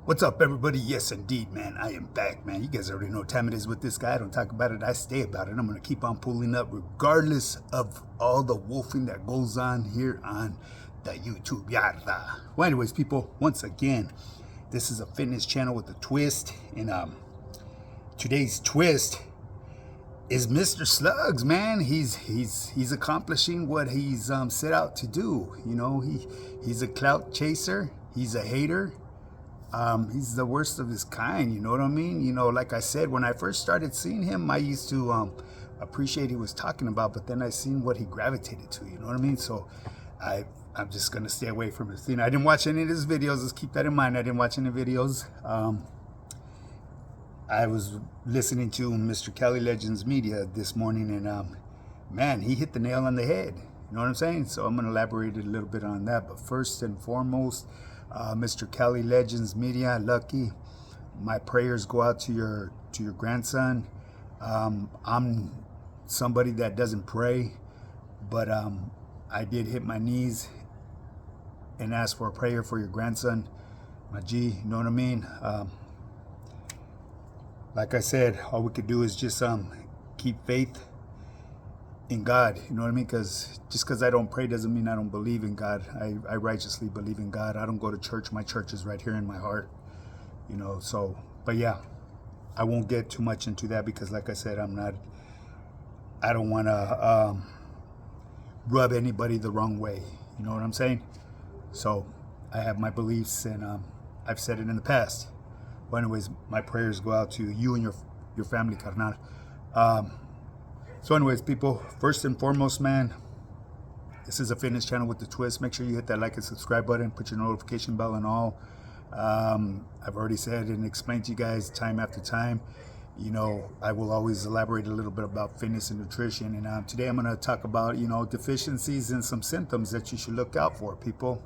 What's up, everybody? Yes, indeed, man. I am back, man. You guys already know what time it is with this guy. I don't talk about it. I stay about it. I'm going to keep on pulling up regardless of all the wolfing that goes on here on the YouTube yarda. Well, anyways, people, once again, this is a fitness channel with a twist. And today's twist is Mr. Sluggz, man. He's accomplishing what he's set out to do. You know, he's a clout chaser. He's a hater. He's the worst of his kind, you know what I mean? You know, like I said, when I first started seeing him, I used to appreciate what he was talking about, but then I seen what he gravitated to, you know what I mean? So I'm just gonna stay away from his thing. I didn't watch any of his videos, let's keep that in mind. I didn't watch any videos. I was listening to Mr. Kelly Legends Media this morning, and man, he hit the nail on the head, you know what I'm saying? So I'm gonna elaborate a little bit on that, but first and foremost, Mr. Kelly Legends Media, Lucky, my prayers go out to your grandson. I'm somebody that doesn't pray, but I did hit my knees and ask for a prayer for your grandson, my G, you know what I mean? Like I said, all we could do is just keep faith in God, you know what I mean? Because just because I don't pray doesn't mean I don't believe in God. I righteously believe in God. I don't go to church. My church is right here in my heart, you know. So, but yeah, I won't get too much into that because, like I said, I don't want to rub anybody the wrong way. You know what I'm saying? So, I have my beliefs, and I've said it in the past. But anyways, my prayers go out to you and your family, carnal. So anyways, people, first and foremost, man, this is a fitness channel with the twist. Make sure you hit that like and subscribe button, put your notification bell and all. I've already said and explained to you guys time after time, you know, I will always elaborate a little bit about fitness and nutrition. And today I'm going to talk about, you know, deficiencies and some symptoms that you should look out for, people.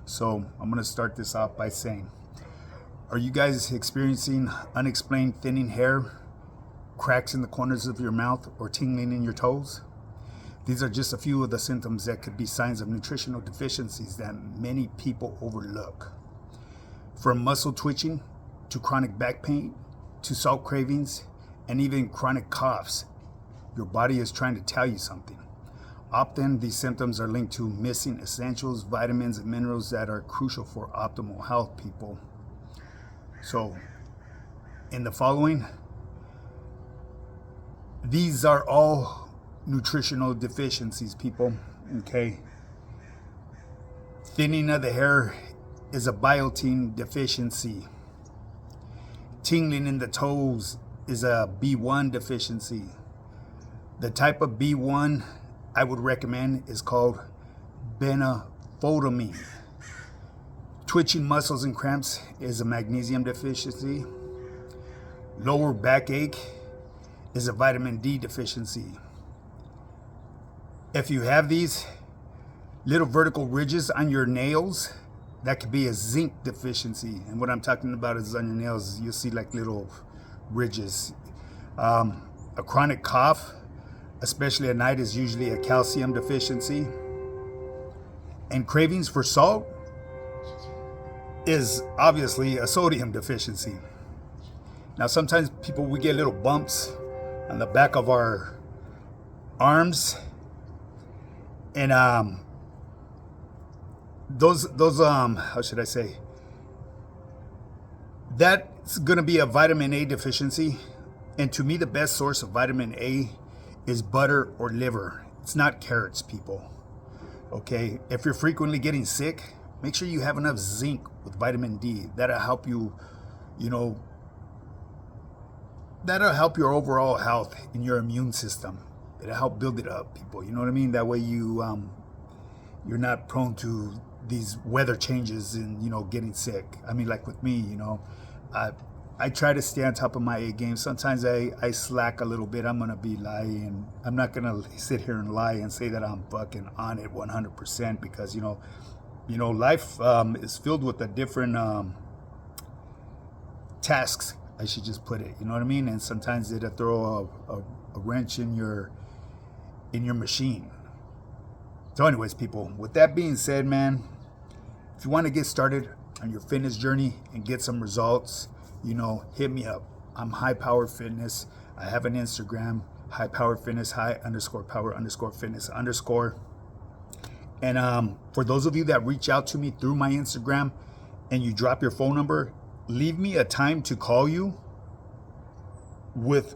So I'm going to start this off by saying, are you guys experiencing unexplained thinning hair, cracks in the corners of your mouth, or tingling in your toes? These are just a few of the symptoms that could be signs of nutritional deficiencies that many people overlook. From muscle twitching to chronic back pain to salt cravings and even chronic coughs, your body is trying to tell you something. Often these symptoms are linked to missing essentials, vitamins, and minerals that are crucial for optimal health, people. So in the following, these are all nutritional deficiencies, people, okay? Thinning of the hair is a biotin deficiency. Tingling in the toes is a B1 deficiency. The type of B1 I would recommend is called benaphotamine. Twitching muscles and cramps is a magnesium deficiency. Lower backache is a vitamin D deficiency. If you have these little vertical ridges on your nails, that could be a zinc deficiency. And what I'm talking about is on your nails, you'll see like little ridges. A chronic cough, especially at night, is usually a calcium deficiency. And cravings for salt is obviously a sodium deficiency. Now, sometimes people, we get little bumps on the back of our arms, and those how should I say, that's going to be a vitamin A deficiency. And to me, the best source of vitamin A is butter or liver. It's not carrots, people. Okay, if you're frequently getting sick, make sure you have enough zinc with vitamin D. That'll help you, you know, that'll help your overall health in your immune system. It'll help build it up, people. You know what I mean? That way you you're not prone to these weather changes and, you know, getting sick. I mean, like with me, you know, I try to stay on top of my A game. Sometimes I slack a little bit. I'm gonna be lying. I'm not gonna sit here and lie and say that I'm fucking on it 100% because you know, life is filled with the different tasks, I should just put it, you know what I mean? And sometimes it'll throw a wrench in your machine. So anyways, people, with that being said, man, if you want to get started, on your fitness journey and get some results, hit me up. I'm High Power Fitness. I have an Instagram, High Power Fitness, high_power_fitness_. And for those of you that reach out to me through my Instagram and you drop your phone number, leave me a time to call you with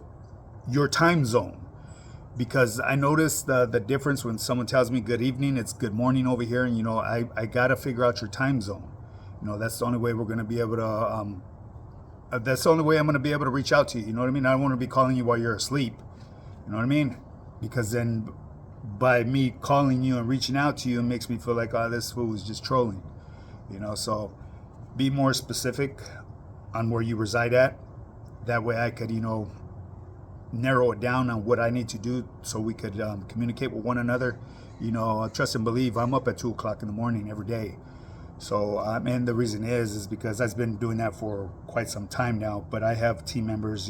your time zone. Because I notice the difference when someone tells me good evening, it's good morning over here. And, I got to figure out your time zone. That's the only way we're going to be able to, that's the only way I'm going to be able to reach out to you. You know what I mean? I don't want to be calling you while you're asleep. You know what I mean? Because then by me calling you and reaching out to you, it makes me feel like, oh, this fool is just trolling. So be more specific on where you reside at. That way I could, narrow it down on what I need to do so we could communicate with one another. Trust and believe, I'm up at 2 o'clock in the morning every day. So, and the reason is because I've been doing that for quite some time now, but I have team members,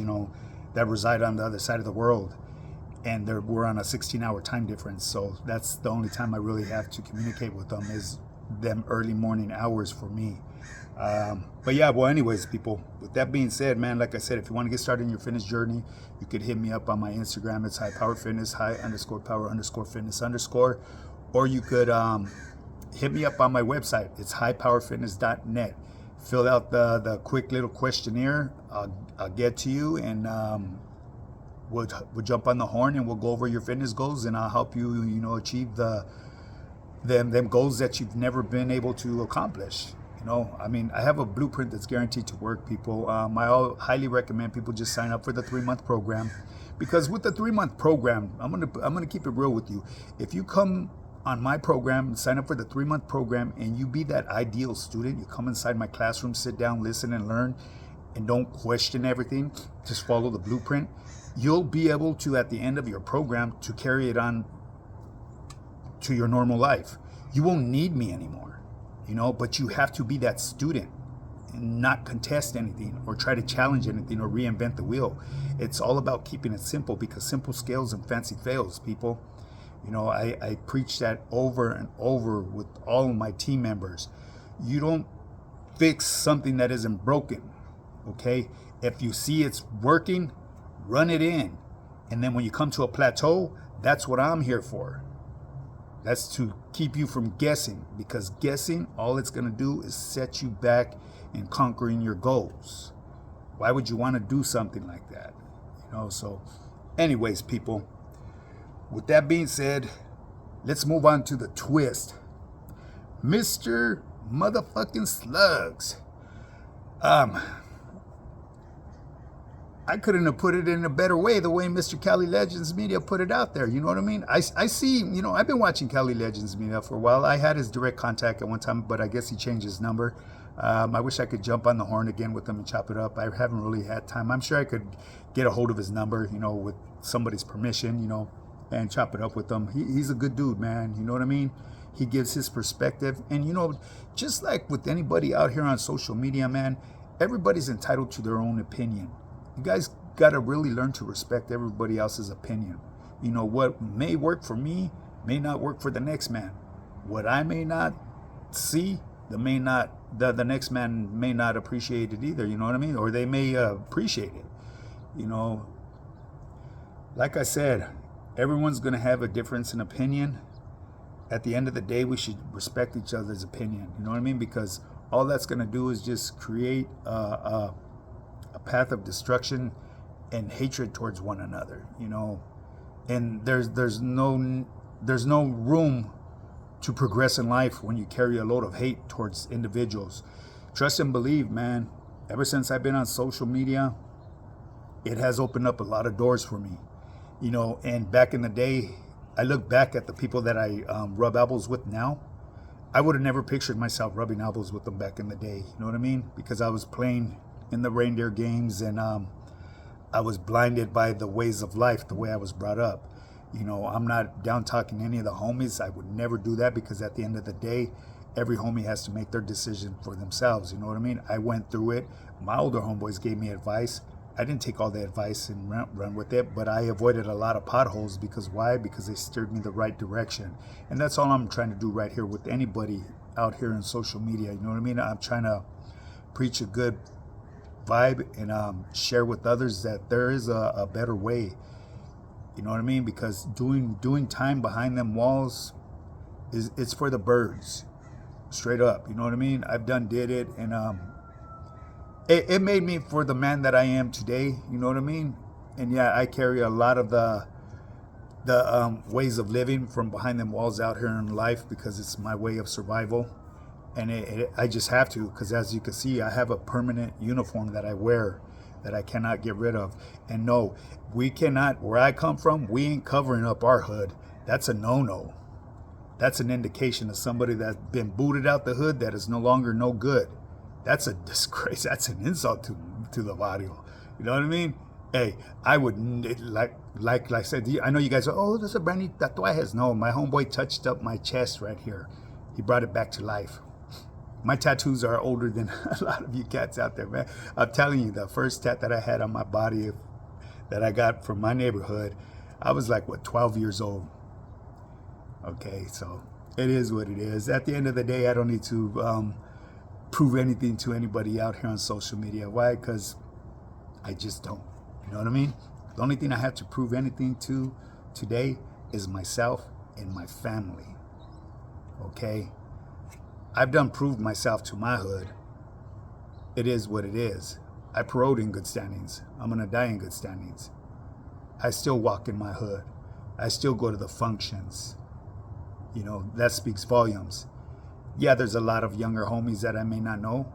that reside on the other side of the world, and we're on a 16-hour time difference. So that's the only time I really have to communicate with them, is them early morning hours for me. But yeah, well, anyways, people, with that being said, man, like I said, if you want to get started in your fitness journey, you could hit me up on my Instagram. It's High Power Fitness, high_power_fitness_. Or you could hit me up on my website. It's highpowerfitness.net. Fill out the quick little questionnaire. I'll get to you, and we'll jump on the horn, and we'll go over your fitness goals, and I'll help you, achieve them goals that you've never been able to accomplish. I have a blueprint that's guaranteed to work, people. I highly recommend people just sign up for the 3-month program, because with the 3-month program, I'm gonna keep it real with you. If you come on my program and sign up for the 3-month program, and you be that ideal student, you come inside my classroom, sit down, listen, and learn, and don't question everything, just follow the blueprint, you'll be able to, at the end of your program, to carry it on to your normal life. You won't need me anymore. But you have to be that student and not contest anything or try to challenge anything or reinvent the wheel. It's all about keeping it simple, because simple scales and fancy fails, people. I preach that over and over with all of my team members. You don't fix something that isn't broken, okay? If you see it's working, run it in. And then when you come to a plateau, that's what I'm here for. That's to keep you from guessing, because guessing, all it's going to do is set you back in conquering your goals. Why would you want to do something like that? So anyways, people, with that being said, let's move on to the twist. Mr. Motherfucking Sluggz. I couldn't have put it in a better way, the way Mr. Cali Legends Media put it out there. You know what I mean? I see, I've been watching Cali Legends Media for a while. I had his direct contact at one time, but I guess he changed his number. I wish I could jump on the horn again with him and chop it up. I haven't really had time. I'm sure I could get a hold of his number, with somebody's permission, and chop it up with him. He's a good dude, man. You know what I mean? He gives his perspective. And, just like with anybody out here on social media, man, everybody's entitled to their own opinion. You guys got to really learn to respect everybody else's opinion. What may work for me may not work for the next man. What I may not see, the next man may not appreciate it either. You know what I mean? Or they may appreciate it. Like I said, everyone's going to have a difference in opinion. At the end of the day, we should respect each other's opinion. You know what I mean? Because all that's going to do is just create a path of destruction and hatred towards one another, and there's no room to progress in life when you carry a load of hate towards individuals. Trust and believe, man, ever since I've been on social media, it has opened up a lot of doors for me, and back in the day, I look back at the people that I rub elbows with now. I would have never pictured myself rubbing elbows with them back in the day. You know what I mean? Because I was playing in the reindeer games, and I was blinded by the ways of life, the way I was brought up. I'm not down talking any of the homies. I would never do that, because at the end of the day, every homie has to make their decision for themselves. You know what I mean? I went through it. My older homeboys gave me advice. I didn't take all the advice and run with it, but I avoided a lot of potholes. Because why? Because they steered me the right direction. And that's all I'm trying to do right here with anybody out here in social media. You know what I mean? I'm trying to preach a good vibe and share with others that there is a better way. You know what I mean? Because doing time behind them walls it's for the birds, straight up. You know what I mean? I've did it, and it made me for the man that I am today. You know what I mean? And yeah, I carry a lot of the ways of living from behind them walls out here in life because it's my way of survival. And I just have to, because as you can see, I have a permanent uniform that I wear that I cannot get rid of. And no, we cannot, where I come from, we ain't covering up our hood. That's a no-no. That's an indication of somebody that's been booted out the hood that is no longer no good. That's a disgrace. That's an insult to the barrio. You know what I mean? Hey, I would, like I said, I know you guys are, oh, there's a brand new tatuajes. No, my homeboy touched up my chest right here. He brought it back to life. My tattoos are older than a lot of you cats out there, man. I'm telling you, the first tat that I had on my body that I got from my neighborhood, I was like, 12 years old. Okay, so it is what it is. At the end of the day, I don't need to prove anything to anybody out here on social media. Why? Because I just don't. You know what I mean? The only thing I have to prove anything to today is myself and my family. Okay? I've done proved myself to my hood. It is what it is. I paroled in good standings. I'm going to die in good standings. I still walk in my hood. I still go to the functions. You know, that speaks volumes. Yeah, there's a lot of younger homies that I may not know,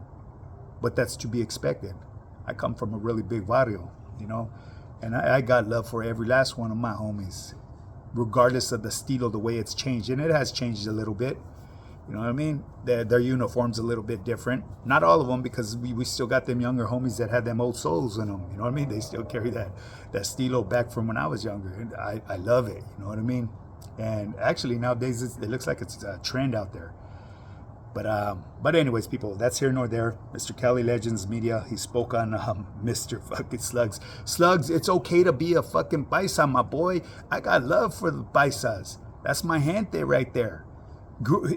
but that's to be expected. I come from a really big barrio, you know, and I got love for every last one of my homies, regardless of the stilo, the way it's changed. And it has changed a little bit. You know what I mean? Their uniform's a little bit different. Not all of them, because we still got them younger homies that had them old souls in them. You know what I mean? They still carry that stilo back from when I was younger. And I love it. You know what I mean? And actually nowadays it looks like it's a trend out there. But anyways, people, that's here nor there. Mr. Cali Legends Media, he spoke on Mr. fucking Sluggz. Sluggz, it's okay to be a fucking paisa, my boy. I got love for the paisas. That's my gente right there.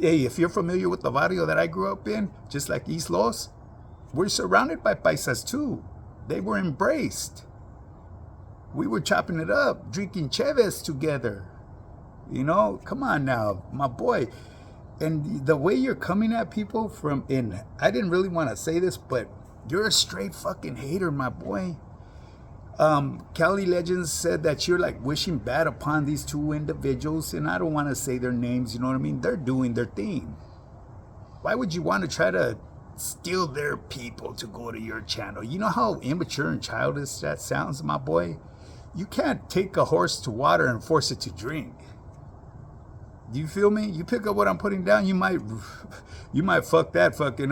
Hey, if you're familiar with the barrio that I grew up in, just like East Los, we're surrounded by paisas too. They were embraced. We were chopping it up, drinking cheves together. You know, come on now, my boy. And the way you're coming at people from in, I didn't really want to say this, but you're a straight fucking hater, my boy. Cali Legends said that you're like wishing bad upon these two individuals, and I don't want to say their names, you know what I mean? They're doing their thing. Why would you want to try to steal their people to go to your channel? You know how immature and childish that sounds, my boy? You can't take a horse to water and force it to drink. Do you feel me? You pick up what I'm putting down, you might fuck that fucking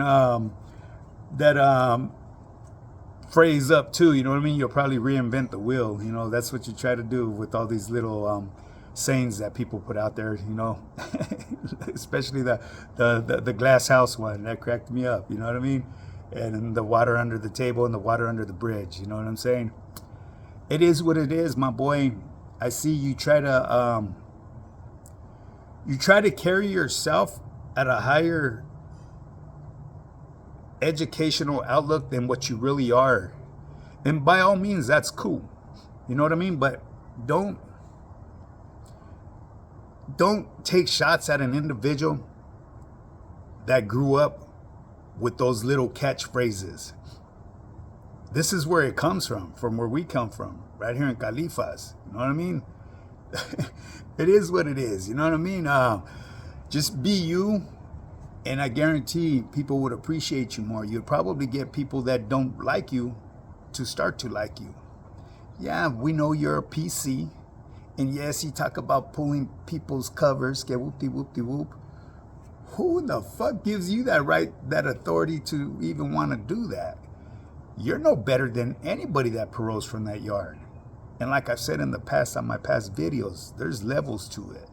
phrase up too, you know what I mean? You'll probably reinvent the wheel, you know. That's what you try to do with all these little sayings that people put out there, you know. Especially the glass house one, that cracked me up, you know what I mean? And the water under the table and the water under the bridge, you know what I'm saying? It is what it is, my boy. I see you try to carry yourself at a higher educational outlook than what you really are. And by all means, that's cool. You know what I mean? But don't take shots at an individual that grew up with those little catchphrases. This is where it comes from where we come from, right here in Califas. You know what I mean? It is what it is. You know what I mean? Just be you, and I guarantee people would appreciate you more. You'd probably get people that don't like you to start to like you. Yeah, we know you're a PC, and yes, you talk about pulling people's covers, get whoop-de-whoop-de-whoop. Who the fuck gives you that right, that authority to even want to do that? You're no better than anybody that paroles from that yard. And like I've said in the past, on my past videos, there's levels to it.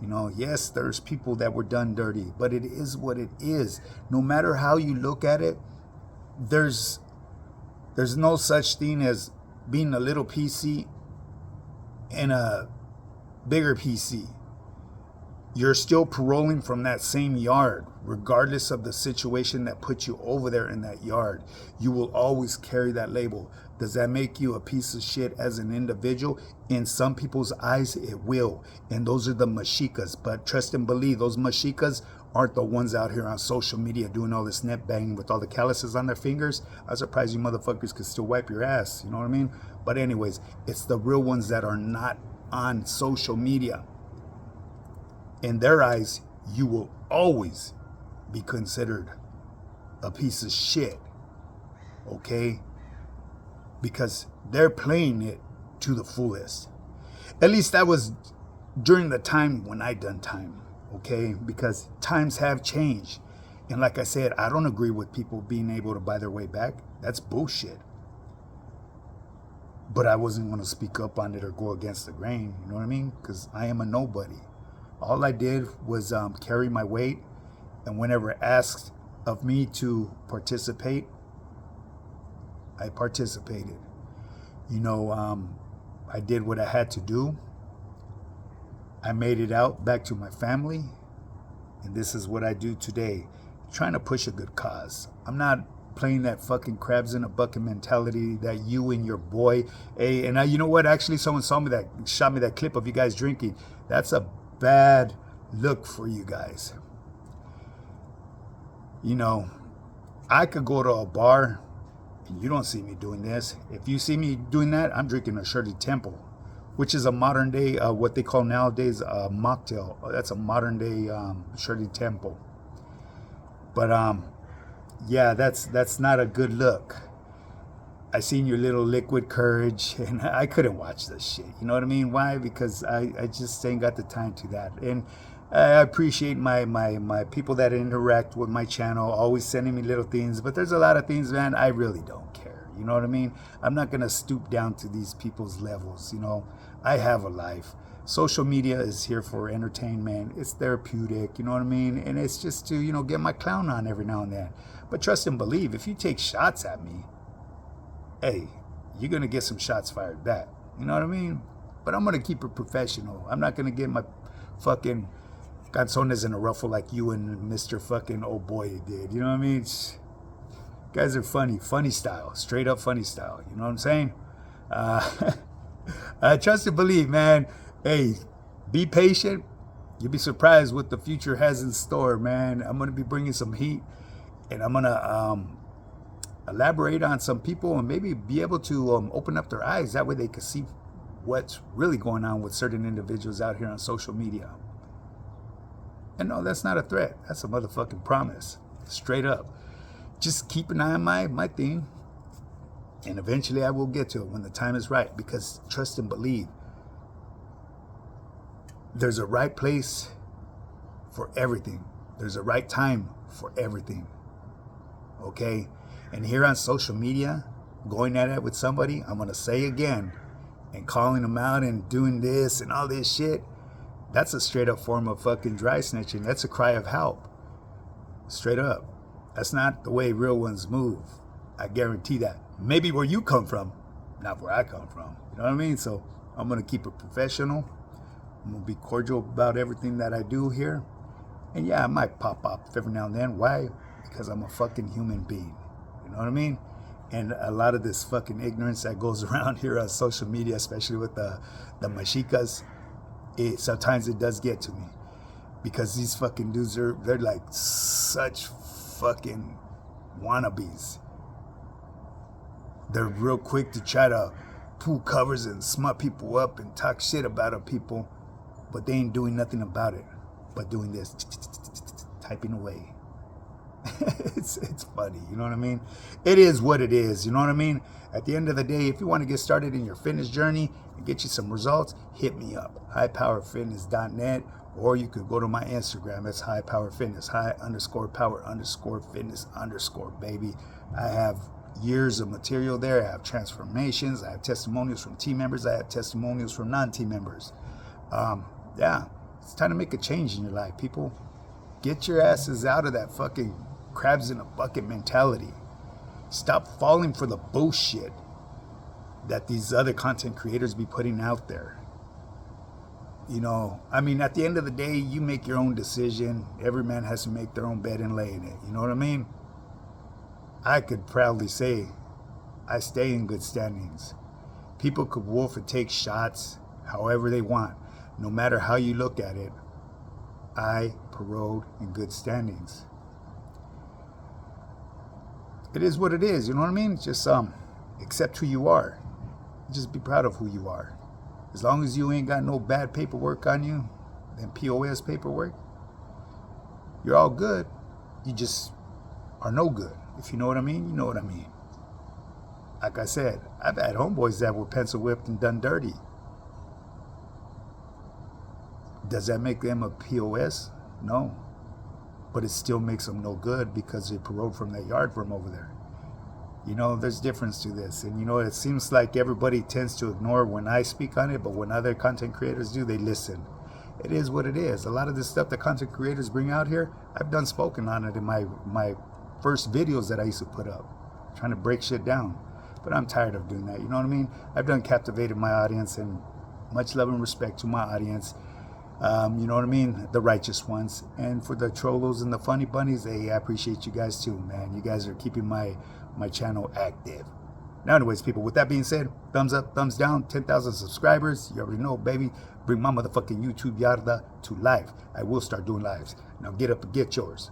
You know, yes, there's people that were done dirty, but it is what it is. No matter how you look at it, there's no such thing as being a little PC and a bigger PC. you're still paroling from that same yard, regardless of the situation that put you over there in that yard. You will always carry that label. Does that make you a piece of shit as an individual? In some people's eyes, it will. And those are the mashikas. But trust and believe, those mashikas aren't the ones out here on social media doing all this net banging with all the calluses on their fingers. I'm surprised you motherfuckers could still wipe your ass. You know what I mean? But anyways, it's the real ones that are not on social media. In their eyes, you will always be considered a piece of shit, okay? Because they're playing it to the fullest. At least that was during the time when I done time, okay? Because times have changed. And like I said, I don't agree with people being able to buy their way back. That's bullshit. But I wasn't going to speak up on it or go against the grain, you know what I mean? Because I am a nobody. All I did was carry my weight, and whenever asked of me to participate, I participated. You know, I did what I had to do. I made it out back to my family, and this is what I do today, trying to push a good cause. I'm not playing that fucking crabs in a bucket mentality that you and your boy, hey, and you know what? Actually, someone shot me that clip of you guys drinking. That's a bad look for you guys. You know, I could go to a bar and you don't see me doing this. If you see me doing that, I'm drinking a Shirley Temple, which is a modern day, what they call nowadays a mocktail. That's a modern day Shirley Temple. But yeah, that's not a good look. I seen your little liquid courage, and I couldn't watch this shit. You know what I mean? Why? Because I just ain't got the time to that. And I appreciate my people that interact with my channel, always sending me little things. But there's a lot of things, man, I really don't care. You know what I mean? I'm not going to stoop down to these people's levels. You know, I have a life. Social media is here for entertainment. It's therapeutic, you know what I mean? And it's just to, you know, get my clown on every now and then. But trust and believe, if you take shots at me, hey, you're going to get some shots fired back. You know what I mean? But I'm going to keep it professional. I'm not going to get my fucking canzones in a ruffle like you and Mr. fucking old boy did. You know what I mean? Guys are funny. Funny style. Straight up funny style. You know what I'm saying? Trust and believe, man. Hey, be patient. You'll be surprised what the future has in store, man. I'm going to be bringing some heat. And I'm going to elaborate on some people and maybe be able to open up their eyes. That way they can see what's really going on with certain individuals out here on social media. And no, that's not a threat. That's a motherfucking promise. Straight up. Just keep an eye on my thing. And eventually I will get to it when the time is right. Because trust and believe, there's a right place for everything. There's a right time for everything. Okay? And here on social media, going at it with somebody, I'm going to say again, and calling them out and doing this and all this shit, that's a straight up form of fucking dry snitching. That's a cry of help. Straight up. That's not the way real ones move. I guarantee that. Maybe where you come from, not where I come from. You know what I mean? So I'm going to keep it professional. I'm going to be cordial about everything that I do here. And yeah, I might pop up every now and then. Why? Because I'm a fucking human being. You know what I mean? And a lot of this fucking ignorance that goes around here on social media, especially with the mashikas, sometimes it does get to me. Because these fucking dudes, they're like such fucking wannabes. They're real quick to try to pull covers and smut people up and talk shit about people, but they ain't doing nothing about it but doing this, typing away. It's funny, you know what I mean? It is what it is, you know what I mean? At the end of the day, if you want to get started in your fitness journey and get you some results, hit me up, highpowerfitness.net, or you could go to my Instagram. It's highpowerfitness, high_power_fitness_, baby. I have years of material there. I have transformations. I have testimonials from team members. I have testimonials from non-team members. Yeah, it's time to make a change in your life, people. Get your asses out of that fucking crabs in a bucket mentality. Stop falling for the bullshit that these other content creators be putting out there. You know, I mean, at the end of the day, you make your own decision. Every man has to make their own bed and lay in it. You know what I mean? I could proudly say I stay in good standings. People could wolf and take shots however they want. No matter how you look at it, I paroled in good standings. It is what it is, you know what I mean? Just accept who you are. Just be proud of who you are. As long as you ain't got no bad paperwork on you, and POS paperwork, you're all good. You just are no good. If you know what I mean, you know what I mean. Like I said, I've had homeboys that were pencil whipped and done dirty. Does that make them a POS? No. But it still makes them no good because they paroled from that yard from over there. You know, there's difference to this. And you know, it seems like everybody tends to ignore when I speak on it, but when other content creators do, they listen. It is what it is. A lot of this stuff that content creators bring out here, I've done spoken on it in my first videos that I used to put up, trying to break shit down. But I'm tired of doing that, you know what I mean? I've done captivated my audience, and much love and respect to my audience. You know what I mean? The righteous ones. And for the trollos and the funny bunnies, hey, I appreciate you guys too, man. You guys are keeping my channel active. Now, anyways, people, with that being said, thumbs up, thumbs down, 10,000 subscribers. You already know, baby. Bring my motherfucking YouTube yarda to life. I will start doing lives. Now get up and get yours.